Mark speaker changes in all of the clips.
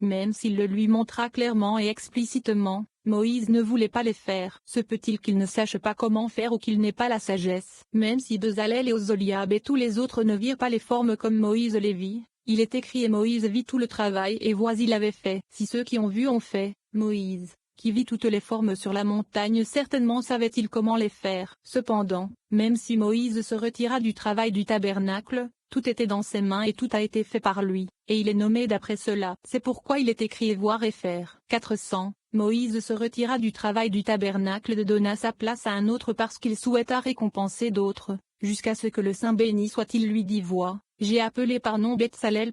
Speaker 1: même s'il le lui montra clairement et explicitement, Moïse ne voulait pas les faire. Se peut-il qu'il ne sache pas comment faire ou qu'il n'ait pas la sagesse? Même si Bezalel et Oholiab et tous les autres ne virent pas les formes comme Moïse les vit, il est écrit et Moïse vit tout le travail et voici il avait fait. Si ceux qui ont vu ont fait, Moïse, qui vit toutes les formes sur la montagne certainement savait-il comment les faire. Cependant, même si Moïse se retira du travail du tabernacle, tout était dans ses mains et tout a été fait par lui, et il est nommé d'après cela. C'est pourquoi il est écrit et voir et faire. 400. Moïse se retira du travail du tabernacle et donna sa place à un autre parce qu'il souhaita récompenser d'autres, jusqu'à ce que le Saint béni soit-il lui dit vois, j'ai appelé par nom Betsalel.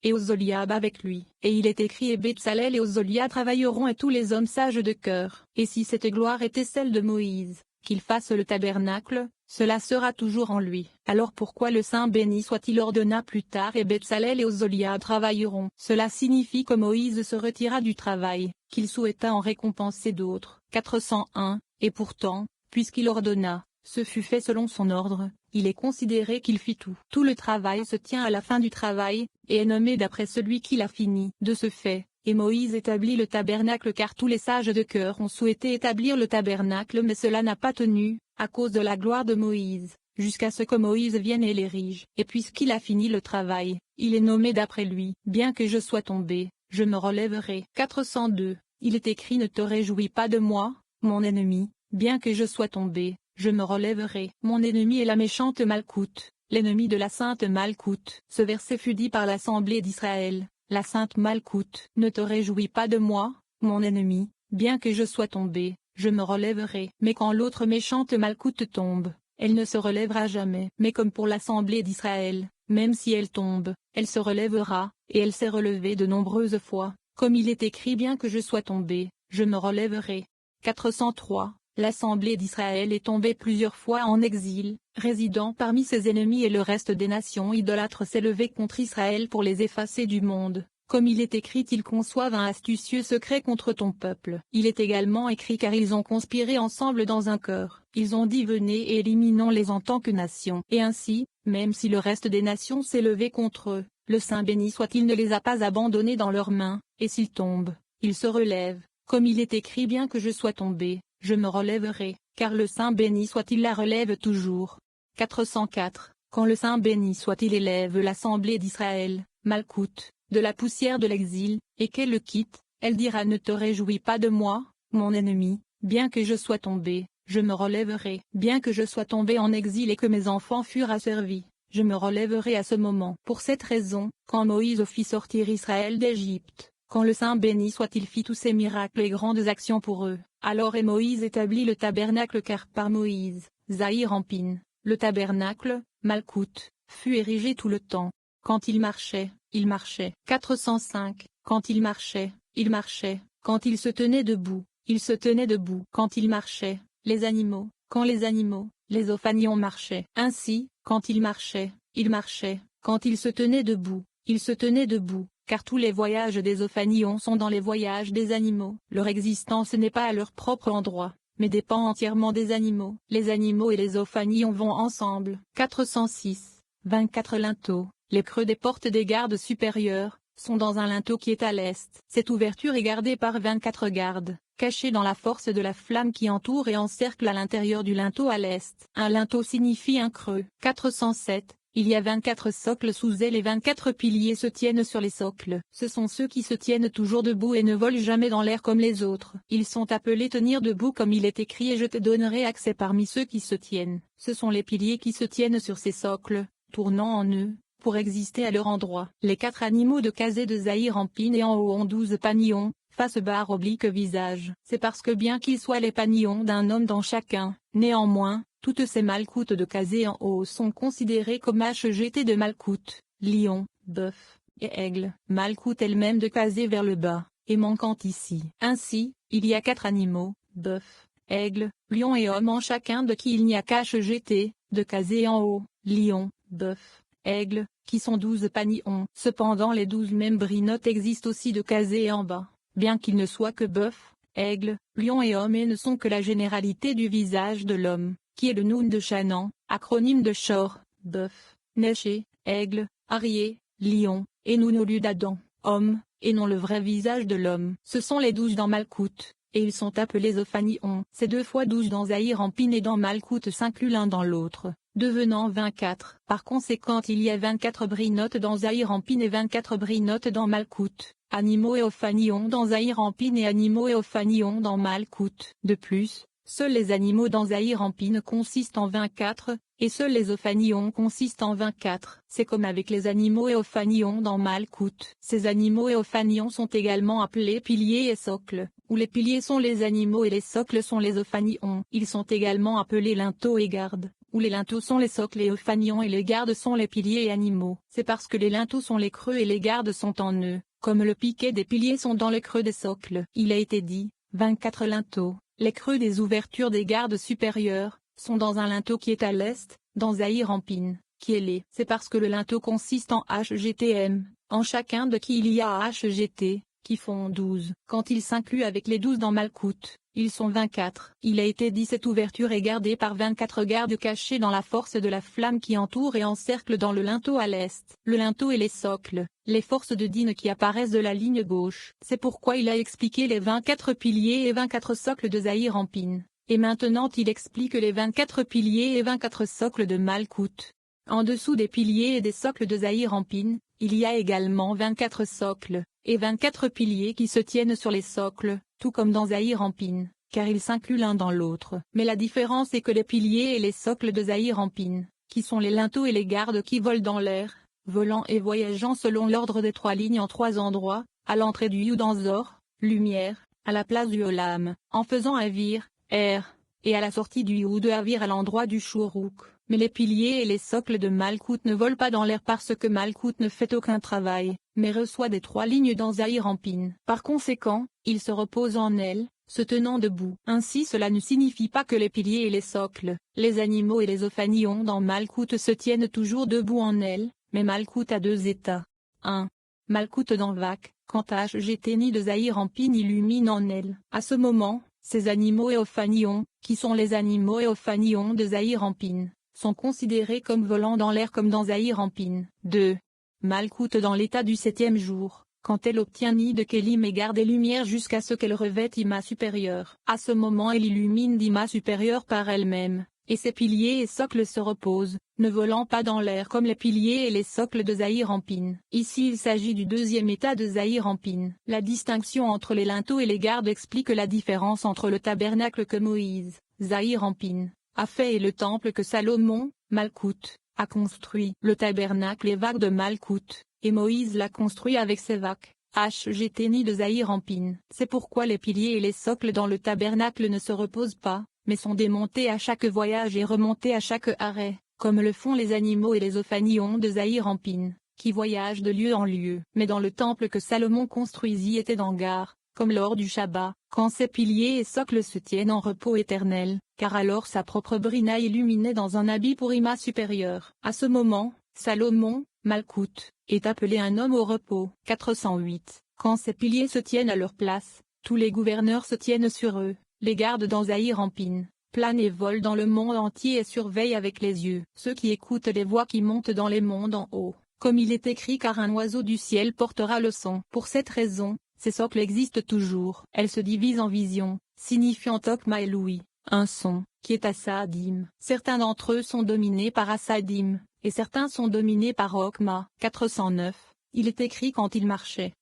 Speaker 1: Et Oholiab avec lui. Et il est écrit et Betsalel et Oholiab travailleront et tous les hommes sages de cœur. Et si cette gloire était celle de Moïse, qu'il fasse le tabernacle, cela sera toujours en lui. Alors pourquoi le Saint béni soit-il ordonna plus tard et Betsalel et Oholiab travailleront? Cela signifie que Moïse se retira du travail, qu'il souhaita en récompenser d'autres. 401. Et pourtant, puisqu'il ordonna, ce fut fait selon son ordre, il est considéré qu'il fit tout. Tout le travail se tient à la fin du travail, et est nommé d'après celui qui l'a fini. De ce fait, et Moïse établit le tabernacle car tous les sages de cœur ont souhaité établir le tabernacle mais cela n'a pas tenu, à cause de la gloire de Moïse, jusqu'à ce que Moïse vienne et l'érige. Et puisqu'il a fini le travail, il est nommé d'après lui. Bien que je sois tombé, je me relèverai. 402. Il est écrit ne te réjouis pas de moi, mon ennemi, bien que je sois tombé. Je me relèverai. Mon ennemi est la méchante Malkout, l'ennemi de la sainte Malkout. Ce verset fut dit par l'assemblée d'Israël, la sainte Malkout. Ne te réjouis pas de moi, mon ennemi, bien que je sois tombé, je me relèverai. Mais quand l'autre méchante Malkout tombe, elle ne se relèvera jamais. Mais comme pour l'assemblée d'Israël, même si elle tombe, elle se relèvera, et elle s'est relevée de nombreuses fois, comme il est écrit bien que je sois tombé, je me relèverai. 403. L'assemblée d'Israël est tombée plusieurs fois en exil, résidant parmi ses ennemis et le reste des nations idolâtres s'est levé contre Israël pour les effacer du monde. Comme il est écrit ils conçoivent un astucieux secret contre ton peuple. Il est également écrit car ils ont conspiré ensemble dans un cœur. Ils ont dit venez et éliminons-les en tant que nation. Et ainsi, même si le reste des nations s'est levé contre eux, le Saint béni soit-il ne les a pas abandonnés dans leurs mains, et s'ils tombent, ils se relèvent. Comme il est écrit bien que je sois tombé, je me relèverai, car le Saint béni soit-il la relève toujours. 404. Quand le Saint béni soit-il élève l'assemblée d'Israël, Malkout, de la poussière de l'exil, et qu'elle le quitte, elle dira ne te réjouis pas de moi, mon ennemi, bien que je sois tombé, je me relèverai. Bien que je sois tombé en exil et que mes enfants furent asservis, je me relèverai à ce moment. Pour cette raison, quand Moïse fit sortir Israël d'Égypte, quand le Saint béni soit-il fit tous ces miracles et grandes actions pour eux, alors et Moïse établit le tabernacle car par Moïse, Zahir Ampin, le tabernacle, Malkout, fut érigé tout le temps. Quand il marchait, il marchait. 405. Quand il marchait, il marchait. Quand il se tenait debout, il se tenait debout. Quand il marchait, les animaux, quand les animaux, les ophanions marchaient. Ainsi, quand il marchait, il marchait. Quand il se tenait debout, il se tenait debout. Car tous les voyages des ophanions sont dans les voyages des animaux. Leur existence n'est pas à leur propre endroit, mais dépend entièrement des animaux. Les animaux et les ophanions vont ensemble. 406. 24 linteaux. Les creux des portes des gardes supérieures sont dans un linteau qui est à l'est. Cette ouverture est gardée par 24 gardes, cachés dans la force de la flamme qui entoure et encercle à l'intérieur du linteau à l'est. Un linteau signifie un creux. 407. Il y a 24 socles sous elle et 24 piliers se tiennent sur les socles. Ce sont ceux qui se tiennent toujours debout et ne volent jamais dans l'air comme les autres. Ils sont appelés tenir debout comme il est écrit et je te donnerai accès parmi ceux qui se tiennent. Ce sont les piliers qui se tiennent sur ces socles, tournant en eux, pour exister à leur endroit. Les 4 animaux de Kazé de Zahir Ampin et en haut ont 12 panillons, face barre oblique visage. C'est parce que bien qu'ils soient les panillons d'un homme dans chacun, néanmoins, toutes ces malkoutes de Kazé en haut sont considérées comme HGT de malkout, lion, bœuf, et aigle. Malkout elle-même de Kazé vers le bas, est manquante ici. Ainsi, il y a 4 animaux, bœuf, aigle, lion et homme en chacun de qui il n'y a qu'HGT, de Kazé en haut, lion, bœuf, aigle, qui sont 12 panillons. Cependant les 12 mêmes brinotes existent aussi de Kazé en bas, bien qu'ils ne soient que bœuf, aigle, lion et homme et ne sont que la généralité du visage de l'homme, qui est le Noun de Chanaan, acronyme de Shor, bœuf, Neché, aigle, Arié, lion, et Noun au lieu d'Adam. homme, et non le vrai visage de l'homme. Ce sont les 12 dans Malkout, et ils sont appelés Ophanion. Ces 2 fois 12 dans Zahir Anpin et dans Malkout s'incluent l'un dans l'autre, devenant 24. Par conséquent il y a 24 brinotes dans Zahir Anpin et 24 brinotes dans Malkout, animaux et Ophanion dans Zahir Anpin et animaux et Ophanion dans Malkout. De plus, seuls les animaux dans Zahir Anpin consistent en 24, et seuls les Ophanions consistent en 24. C'est comme avec les animaux et Ophanions dans Malkout. Ces animaux et Ophanions sont également appelés piliers et socles, où les piliers sont les animaux et les socles sont les Ophanions. Ils sont également appelés linteaux et gardes, où les linteaux sont les socles et Ophanions et les gardes sont les piliers et animaux. C'est parce que les linteaux sont les creux et les gardes sont en eux, comme le piquet des piliers sont dans le creux des socles. Il a été dit, 24 linteaux. Les creux des ouvertures des gardes supérieures sont dans un linteau qui est à l'est, dans Zahir Anpin, qui est les. C'est parce que le linteau consiste en HGTM, en chacun de qui il y a HGT, qui font 12. Quand ils s'incluent avec les 12 dans Malkout, ils sont 24. Il a été dit cette ouverture est gardée par 24 gardes cachés dans la force de la flamme qui entoure et encercle dans le linteau à l'est. Le linteau et les socles, les forces de Din qui apparaissent de la ligne gauche. C'est pourquoi il a expliqué les 24 piliers et 24 socles de Zahir Anpin. Et maintenant il explique les 24 piliers et 24 socles de Malkout. En dessous des piliers et des socles de Zahir Anpin, il y a également 24 socles, et 24 piliers qui se tiennent sur les socles, tout comme dans Zahir Anpin, car ils s'incluent l'un dans l'autre. Mais la différence est que les piliers et les socles de Zahir Anpin, qui sont les linteaux et les gardes qui volent dans l'air, volant et voyageant selon l'ordre des 3 lignes en 3 endroits, à l'entrée du Yud en Zor, lumière, à la place du Olam, en faisant Avir, air, et à la sortie du Yud Avir à l'endroit du Shuruk. Mais les piliers et les socles de Malkout ne volent pas dans l'air parce que Malkout ne fait aucun travail, mais reçoit des 3 lignes dans Zahir Anpin. Par conséquent, il se repose en elle, se tenant debout. Ainsi cela ne signifie pas que les piliers et les socles, les animaux et les Ophanions dans Malkout se tiennent toujours debout en elle, mais Malkout a 2 états. 1. Malkout dans Vak, quand HGTNI de Zahir Anpin illumine en elle. À ce moment, ces animaux et Ophanions, qui sont les animaux et Ophanions de Zahir Anpin, sont considérés comme volant dans l'air comme dans Zahir Anpin. 2. Malkout dans l'état du 7e jour, quand elle obtient Ni de Kélim et garde et lumière jusqu'à ce qu'elle revête Ima supérieure. À ce moment elle illumine d'Ima supérieure par elle-même, et ses piliers et socles se reposent, ne volant pas dans l'air comme les piliers et les socles de Zahir Anpin. Ici il s'agit du 2e état de Zahir Anpin. La distinction entre les linteaux et les gardes explique la différence entre le tabernacle que Moïse, Zahir Anpin, a fait et le temple que Salomon, Malkout, a construit. Le tabernacle est vague de Malkout, et Moïse l'a construit avec ses vaques, HGTNI de Zahir Anpin. C'est pourquoi les piliers et les socles dans le tabernacle ne se reposent pas, mais sont démontés à chaque voyage et remontés à chaque arrêt, comme le font les animaux et les Ophanions de Zahir Anpin, qui voyagent de lieu en lieu. Mais dans le temple que Salomon construisit était d'hangar, comme lors du Shabbat, quand ses piliers et socles se tiennent en repos éternel, car alors sa propre brina illuminait dans un habit pour Ima supérieur. À ce moment, Salomon, Malkout, est appelé un homme au repos. 408. Quand ces piliers se tiennent à leur place, tous les gouverneurs se tiennent sur eux, les gardent dans Zahir Anpin, planent et volent dans le monde entier et surveillent avec les yeux ceux qui écoutent les voix qui montent dans les mondes en haut, comme il est écrit car un oiseau du ciel portera le son. Pour cette raison, ces socles existent toujours. Elles se divisent en visions, signifiant Tokma et Louis, un son, qui est Assadim. Certains d'entre eux sont dominés par Assadim, et certains sont dominés par Okma. 409. Il est écrit quand ils marchaient,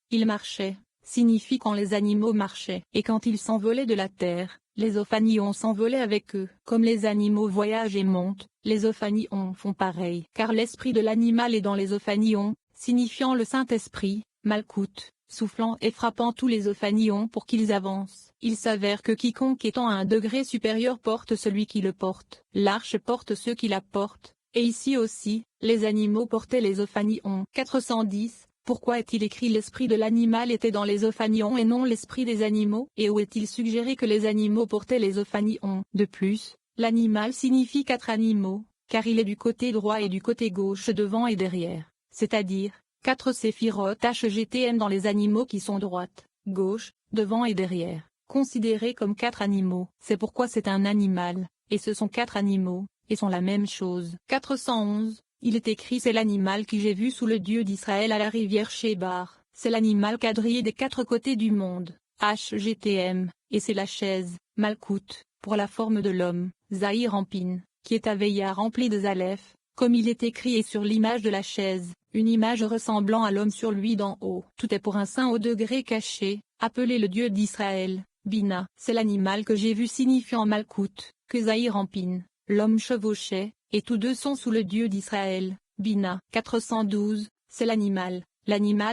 Speaker 1: signifie quand les animaux marchaient, et quand ils s'envolaient de la terre, les Ophanions s'envolaient avec eux. Comme les animaux voyagent et montent, les Ophanions font pareil. Car l'esprit de l'animal est dans les Ophanions, signifiant le Saint-Esprit, Malkout, soufflant et frappant tous les Ophanions pour qu'ils avancent. Il s'avère que quiconque étant à un degré supérieur porte celui qui le porte. L'arche porte ceux qui la portent, et ici aussi, les animaux portaient les Ophanions. 410. Pourquoi est-il écrit l'esprit de l'animal était dans les Ophanions et non l'esprit des animaux? Et où est-il suggéré que les animaux portaient les Ophanions? De plus, l'animal signifie 4 animaux, car il est du côté droit et du côté gauche devant et derrière, c'est-à-dire 4 séphirotes HGTM dans les animaux qui sont droite, gauche, devant et derrière, considérés comme 4 animaux. C'est pourquoi c'est un animal, et ce sont 4 animaux, et sont la même chose. 411. Il est écrit c'est l'animal que j'ai vu sous le Dieu d'Israël à la rivière Shebar, c'est l'animal quadrillé des quatre côtés du monde, HGTM, et c'est la chaise, Malkout, pour la forme de l'homme, Zahir Ampin, qui est Aveya rempli de Zalef, comme il est écrit et sur l'image de la chaise, une image ressemblant à l'homme sur lui d'en haut. Tout est pour un saint au degré caché, appelé le Dieu d'Israël, Bina. C'est l'animal que j'ai vu signifiant Malkout, que Zahir Ampin, l'homme chevauchait, et tous deux sont sous le Dieu d'Israël, Bina. 412, c'est l'animal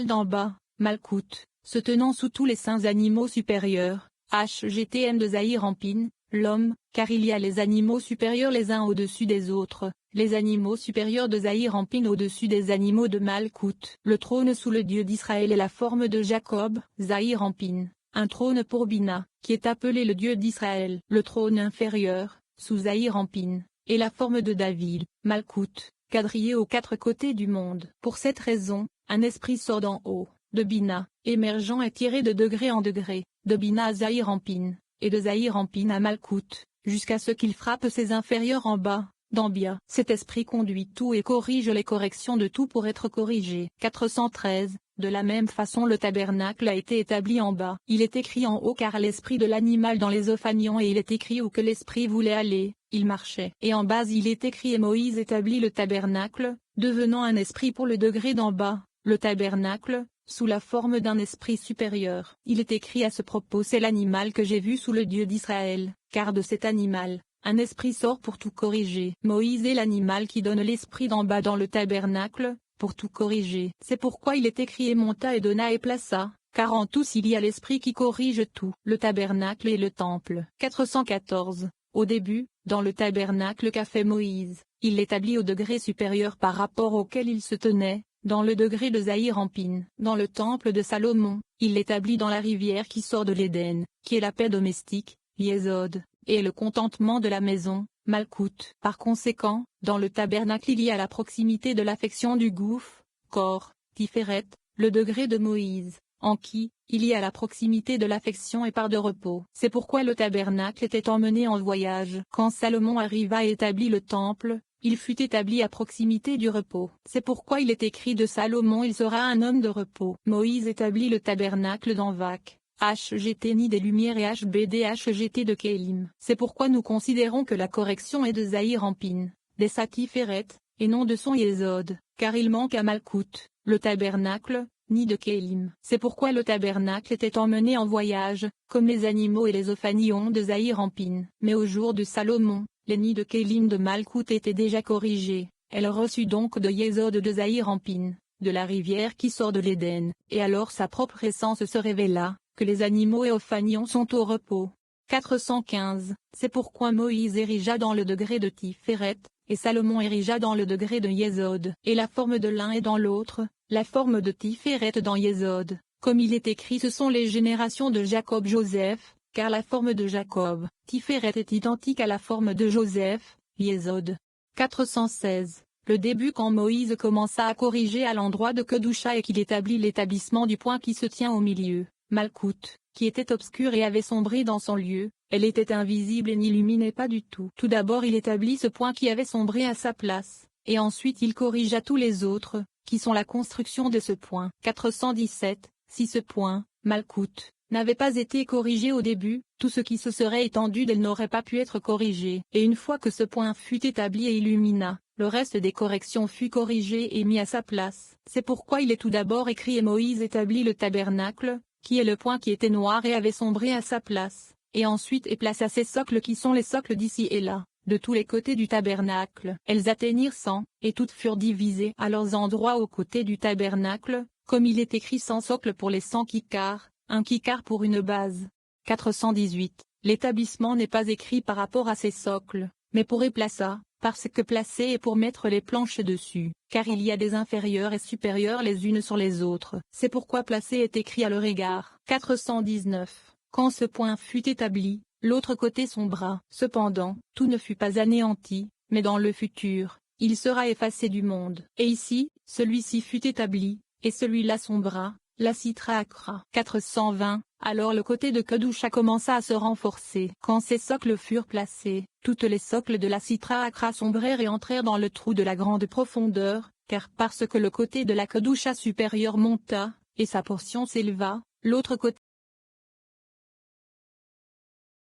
Speaker 1: d'en bas, Malkout, se tenant sous tous les saints animaux supérieurs, HGTM de Zahir Ampin, l'homme, car il y a les animaux supérieurs les uns au-dessus des autres, les animaux supérieurs de Zahir Ampin au-dessus des animaux de Malkout. Le trône sous le Dieu d'Israël est la forme de Jacob, Zahir Ampin, un trône pour Bina, qui est appelé le Dieu d'Israël. Le trône inférieur, sous Zahir Ampin, est la forme de David, Malkout, quadrillé aux quatre côtés du monde. Pour cette raison, un esprit sort d'en haut, de Bina, émergeant et tiré de degré en degré, de Bina à Zahir Ampin, et de Zahir Ampin à Malkout, jusqu'à ce qu'il frappe ses inférieurs en bas, d'Ambia. Cet esprit conduit tout et corrige les corrections de tout pour être corrigé. 413, de la même façon le tabernacle a été établi en bas. Il est écrit en haut car l'esprit de l'animal dans les Ophanions et il est écrit où que l'esprit voulait aller, il marchait. Et en bas il est écrit et Moïse établit le tabernacle, devenant un esprit pour le degré d'en bas, le tabernacle, sous la forme d'un esprit supérieur. Il est écrit à ce propos c'est l'animal que j'ai vu sous le Dieu d'Israël, car de cet animal, un esprit sort pour tout corriger. Moïse est l'animal qui donne l'esprit d'en bas dans le tabernacle, pour tout corriger. C'est pourquoi il est écrit et monta et donna et plaça, car en tous il y a l'esprit qui corrige tout. Le tabernacle et le temple. 414. Au début, dans le tabernacle qu'a fait Moïse, il l'établit au degré supérieur par rapport auquel il se tenait, dans le degré de Zahir Ampin. Dans le temple de Salomon, il l'établit dans la rivière qui sort de l'Éden, qui est la paix domestique, Yésod, et le contentement de la maison, Malkout. Par conséquent, dans le tabernacle il y a la proximité de l'affection du gouffre, corps, Tiferet, le degré de Moïse, en qui, il y a la proximité de l'affection et part de repos. C'est pourquoi le tabernacle était emmené en voyage. Quand Salomon arriva et établit le temple, il fut établi à proximité du repos. C'est pourquoi il est écrit de Salomon il sera un homme de repos. Moïse établit le tabernacle d'Anvac, HGT ni des Lumières et HBD HGT de Kélim. C'est pourquoi nous considérons que la correction est de Zahir Ampin, des Satiferet, et non de son Yésod, car il manque à Malkout, le tabernacle, ni de Kélim. C'est pourquoi le tabernacle était emmené en voyage, comme les animaux et les ophanions de Zahir Ampin. Mais au jour de Salomon, les nids de Kélim de Malkout étaient déjà corrigés, elle reçut donc de Yésod de Zahir Ampin, de la rivière qui sort de l'Éden, et alors sa propre essence se révéla, que les animaux et ophanions sont au repos. 415, c'est pourquoi Moïse érigea dans le degré de Tiferet, et Salomon érigea dans le degré de Yésod. Et la forme de l'un est dans l'autre, la forme de Tiferet dans Yésod, comme il est écrit ce sont les générations de Jacob-Joseph, car la forme de Jacob, Tiferet est identique à la forme de Joseph, Yésod. 416, le début quand Moïse commença à corriger à l'endroit de Kedusha et qu'il établit l'établissement du point qui se tient au milieu. Malkout, qui était obscure et avait sombré dans son lieu, elle était invisible et n'illuminait pas du tout. Tout d'abord il établit ce point qui avait sombré à sa place, et ensuite il corrigea tous les autres, qui sont la construction de ce point. 417, si ce point, Malkout, n'avait pas été corrigé au début, tout ce qui se serait étendu d'elle n'aurait pas pu être corrigé. Et une fois que ce point fut établi et illumina, le reste des corrections fut corrigé et mis à sa place. C'est pourquoi il est tout d'abord écrit et Moïse établit le tabernacle, qui est le point qui était noir et avait sombré à sa place, et ensuite et plaça ses socles qui sont les socles d'ici et là, de tous les côtés du tabernacle. Elles atteignirent 100, et toutes furent divisées à leurs endroits aux côtés du tabernacle, comme il est écrit 100 socles pour les 100 kikars, un kikar pour une base. 418. L'établissement n'est pas écrit par rapport à ces socles, mais pour y plaça, parce que placer est pour mettre les planches dessus, car il y a des inférieures et supérieures les unes sur les autres. C'est pourquoi placer est écrit à leur égard. 419. Quand ce point fut établi, l'autre côté sombra. Cependant, tout ne fut pas anéanti, mais dans le futur, il sera effacé du monde. Et ici, celui-ci fut établi, et celui-là sombra, la citra accra. 420. Alors le côté de Kedusha commença à se renforcer. Quand ces socles furent placés, toutes les socles de la citra accra sombrèrent et entrèrent dans le trou de la grande profondeur, car parce que le côté de la Kedusha supérieure monta, et sa portion s'éleva, l'autre côté